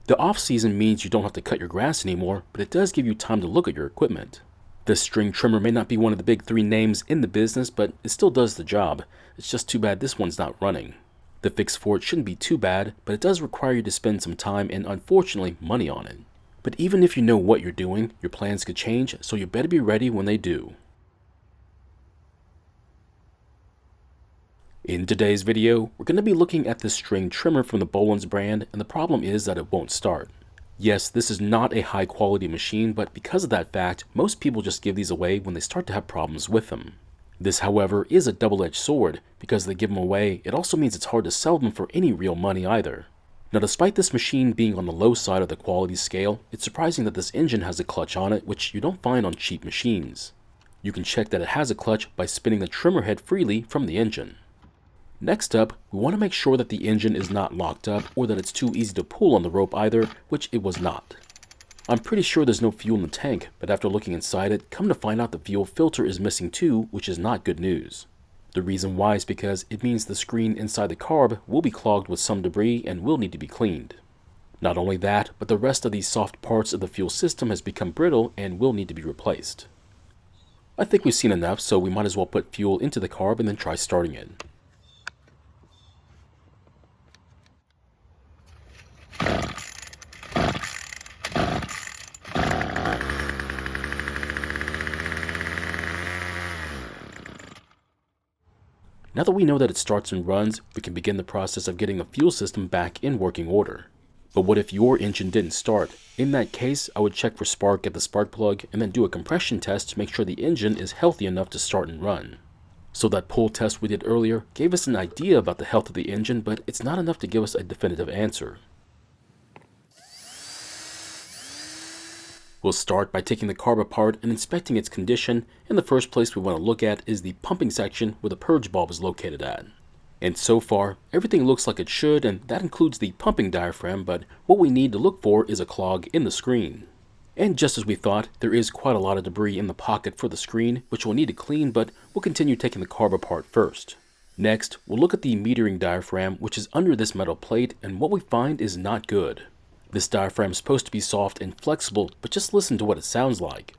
The off-season means you don't have to cut your grass anymore, but it does give you time to look at your equipment. This string trimmer may not be one of the big 3 names in the business, but it still does the job. It's just too bad this one's not running. The fix for it shouldn't be too bad, but it does require you to spend some time and unfortunately money on it. But even if you know what you're doing, your plans could change, so you better be ready when they do. In today's video, we're going to be looking at this string trimmer from the Bolens brand, and the problem is that it won't start. Yes, this is not a high quality machine, but because of that fact, most people just give these away when they start to have problems with them. This, however, is a double-edged sword. Because they give them away, it also means it's hard to sell them for any real money either. Now, despite this machine being on the low side of the quality scale, it's surprising that this engine has a clutch on it, which you don't find on cheap machines. You can check that it has a clutch by spinning the trimmer head freely from the engine. Next up, we want to make sure that the engine is not locked up or that it's too easy to pull on the rope either, which it was not. I'm pretty sure there's no fuel in the tank, but after looking inside it, come to find out the fuel filter is missing too, which is not good news. The reason why is because it means the screen inside the carb will be clogged with some debris and will need to be cleaned. Not only that, but the rest of these soft parts of the fuel system has become brittle and will need to be replaced. I think we've seen enough, so we might as well put fuel into the carb and then try starting it. Now that we know that it starts and runs, we can begin the process of getting the fuel system back in working order. But what if your engine didn't start? In that case, I would check for spark at the spark plug and then do a compression test to make sure the engine is healthy enough to start and run. So that pull test we did earlier gave us an idea about the health of the engine, but it's not enough to give us a definitive answer. We'll start by taking the carb apart and inspecting its condition, and the first place we want to look at is the pumping section where the purge bulb is located at. And so far, everything looks like it should, and that includes the pumping diaphragm, but what we need to look for is a clog in the screen. And just as we thought, there is quite a lot of debris in the pocket for the screen, which we'll need to clean, but we'll continue taking the carb apart first. Next, we'll look at the metering diaphragm, which is under this metal plate, and what we find is not good. This diaphragm is supposed to be soft and flexible, but just listen to what it sounds like.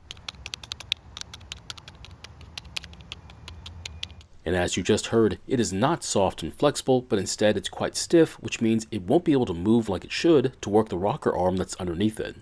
And as you just heard, it is not soft and flexible, but instead it's quite stiff, which means it won't be able to move like it should to work the rocker arm that's underneath it.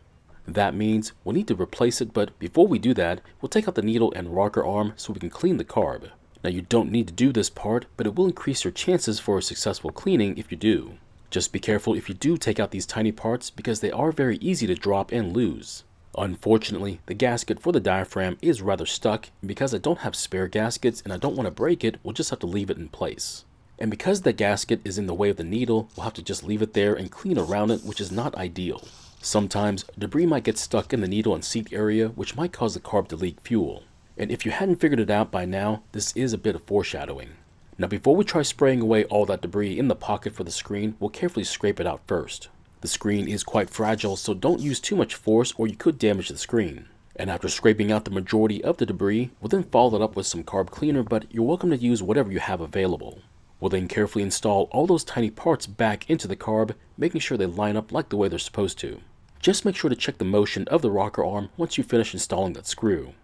That means we'll need to replace it, but before we do that, we'll take out the needle and rocker arm so we can clean the carb. Now, you don't need to do this part, but it will increase your chances for a successful cleaning if you do. Just be careful if you do take out these tiny parts because they are very easy to drop and lose. Unfortunately, the gasket for the diaphragm is rather stuck, and because I don't have spare gaskets and I don't want to break it, we'll just have to leave it in place. And because the gasket is in the way of the needle, we'll have to just leave it there and clean around it, which is not ideal. Sometimes, debris might get stuck in the needle and seat area, which might cause the carb to leak fuel. And if you hadn't figured it out by now, this is a bit of foreshadowing. Now, before we try spraying away all that debris in the pocket for the screen, we'll carefully scrape it out first. The screen is quite fragile, so don't use too much force or you could damage the screen. And after scraping out the majority of the debris, we'll then follow it up with some carb cleaner, but you're welcome to use whatever you have available. We'll then carefully install all those tiny parts back into the carb, making sure they line up like the way they're supposed to. Just make sure to check the motion of the rocker arm once you finish installing that screw.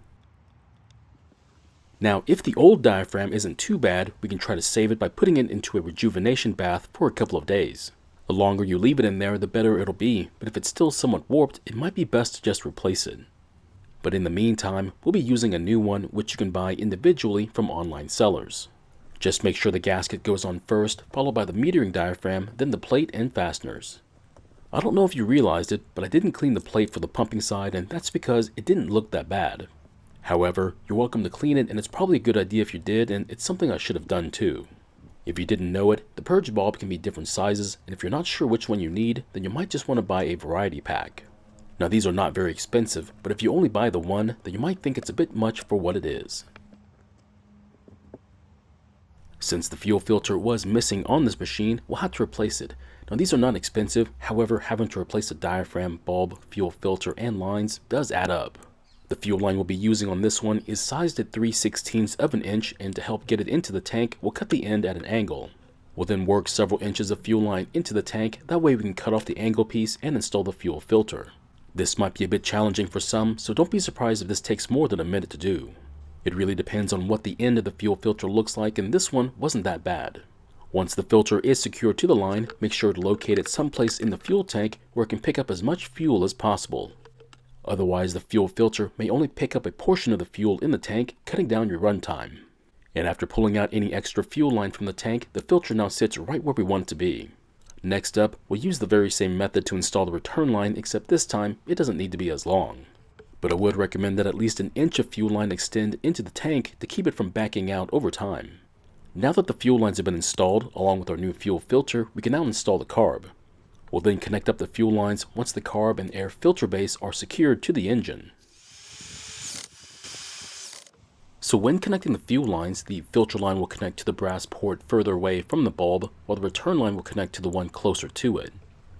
Now, if the old diaphragm isn't too bad, we can try to save it by putting it into a rejuvenation bath for a couple of days. The longer you leave it in there, the better it'll be, but if it's still somewhat warped, it might be best to just replace it. But in the meantime, we'll be using a new one which you can buy individually from online sellers. Just make sure the gasket goes on first, followed by the metering diaphragm, then the plate and fasteners. I don't know if you realized it, but I didn't clean the plate for the pumping side, and that's because it didn't look that bad. However, you're welcome to clean it, and it's probably a good idea if you did, and it's something I should have done too. If you didn't know it, the purge bulb can be different sizes, and if you're not sure which one you need, then you might just want to buy a variety pack. Now, these are not very expensive, but if you only buy the one, then you might think it's a bit much for what it is. Since the fuel filter was missing on this machine, we'll have to replace it. Now, these are not expensive, however, having to replace a diaphragm, bulb, fuel filter, and lines does add up. The fuel line we'll be using on this one is sized at 3/16 of an inch, and to help get it into the tank, we'll cut the end at an angle. We'll then work several inches of fuel line into the tank, that way we can cut off the angle piece and install the fuel filter. This might be a bit challenging for some, so don't be surprised if this takes more than a minute to do. It really depends on what the end of the fuel filter looks like, and this one wasn't that bad. Once the filter is secured to the line, make sure to locate it someplace in the fuel tank where it can pick up as much fuel as possible. Otherwise, the fuel filter may only pick up a portion of the fuel in the tank, cutting down your run time. And after pulling out any extra fuel line from the tank, the filter now sits right where we want it to be. Next up, we'll use the very same method to install the return line, except this time, it doesn't need to be as long. But I would recommend that at least an inch of fuel line extend into the tank to keep it from backing out over time. Now that the fuel lines have been installed, along with our new fuel filter, we can now install the carb. We'll then connect up the fuel lines once the carb and air filter base are secured to the engine. So when connecting the fuel lines, the filter line will connect to the brass port further away from the bulb, while the return line will connect to the one closer to it.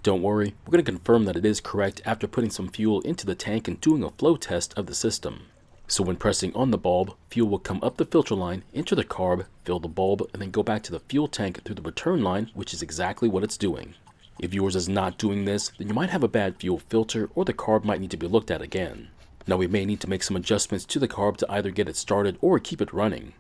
Don't worry, we're going to confirm that it is correct after putting some fuel into the tank and doing a flow test of the system. So when pressing on the bulb, fuel will come up the filter line, enter the carb, fill the bulb, and then go back to the fuel tank through the return line, which is exactly what it's doing. If yours is not doing this, then you might have a bad fuel filter, or the carb might need to be looked at again. Now we may need to make some adjustments to the carb to either get it started or keep it running.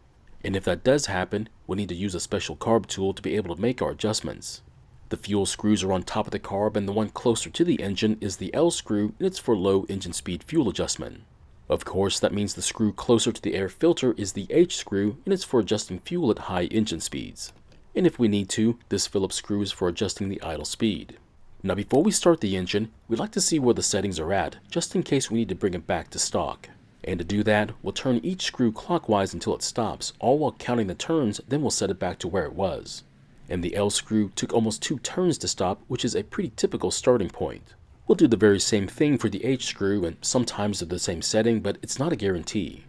And if that does happen, we'll need to use a special carb tool to be able to make our adjustments. The fuel screws are on top of the carb, and the one closer to the engine is the L screw, and it's for low engine speed fuel adjustment. Of course, that means the screw closer to the air filter is the H screw, and it's for adjusting fuel at high engine speeds. And if we need to, this Phillips screw is for adjusting the idle speed. Now before we start the engine, we'd like to see where the settings are at, just in case we need to bring it back to stock. And to do that, we'll turn each screw clockwise until it stops, all while counting the turns, then we'll set it back to where it was. And the L screw took almost 2 turns to stop, which is a pretty typical starting point. We'll do the very same thing for the H screw, and sometimes they're the same setting, but it's not a guarantee.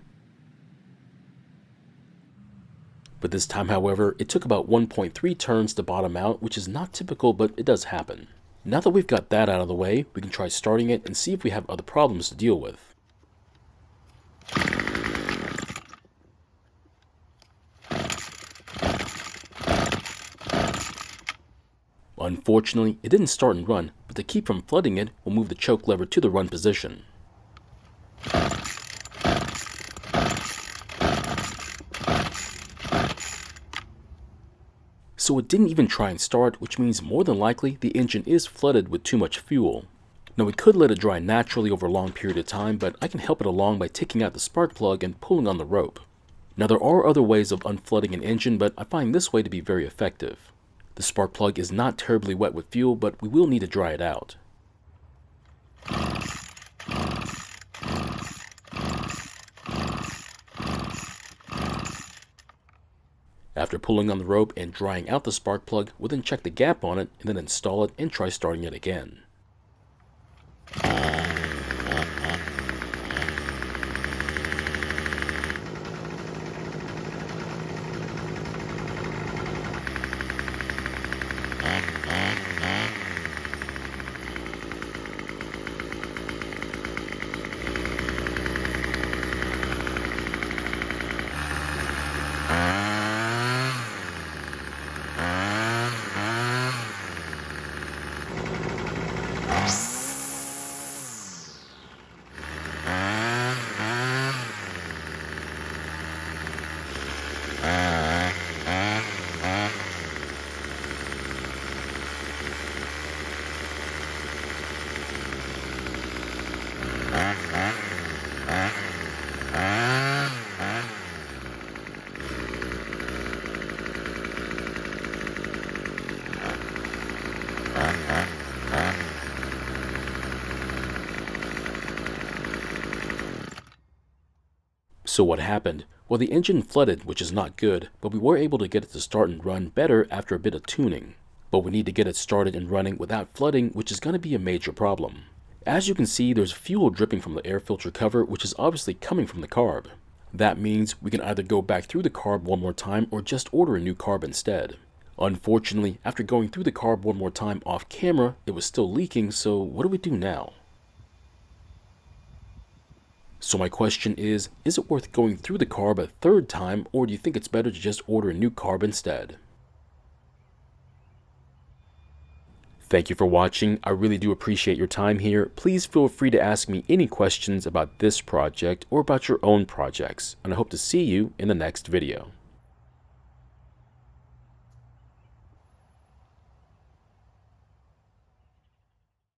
But this time, however, it took about 1.3 turns to bottom out, which is not typical, but it does happen. Now that we've got that out of the way, we can try starting it and see if we have other problems to deal with. Unfortunately, it didn't start and run, but to keep from flooding it, we'll move the choke lever to the run position. So it didn't even try and start, which means more than likely the engine is flooded with too much fuel. Now we could let it dry naturally over a long period of time, but I can help it along by taking out the spark plug and pulling on the rope. Now there are other ways of unflooding an engine, but I find this way to be very effective. The spark plug is not terribly wet with fuel, but we will need to dry it out. After pulling on the rope and drying out the spark plug, we'll then check the gap on it and then install it and try starting it again. So what happened? Well, the engine flooded, which is not good, but we were able to get it to start and run better after a bit of tuning. But we need to get it started and running without flooding, which is going to be a major problem. As you can see, there's fuel dripping from the air filter cover, which is obviously coming from the carb. That means we can either go back through the carb one more time or just order a new carb instead. Unfortunately, after going through the carb one more time off camera, it was still leaking, so what do we do now? So my question is it worth going through the carb a third time, or do you think it's better to just order a new carb instead? Thank you for watching. I really do appreciate your time here. Please feel free to ask me any questions about this project or about your own projects, and I hope to see you in the next video.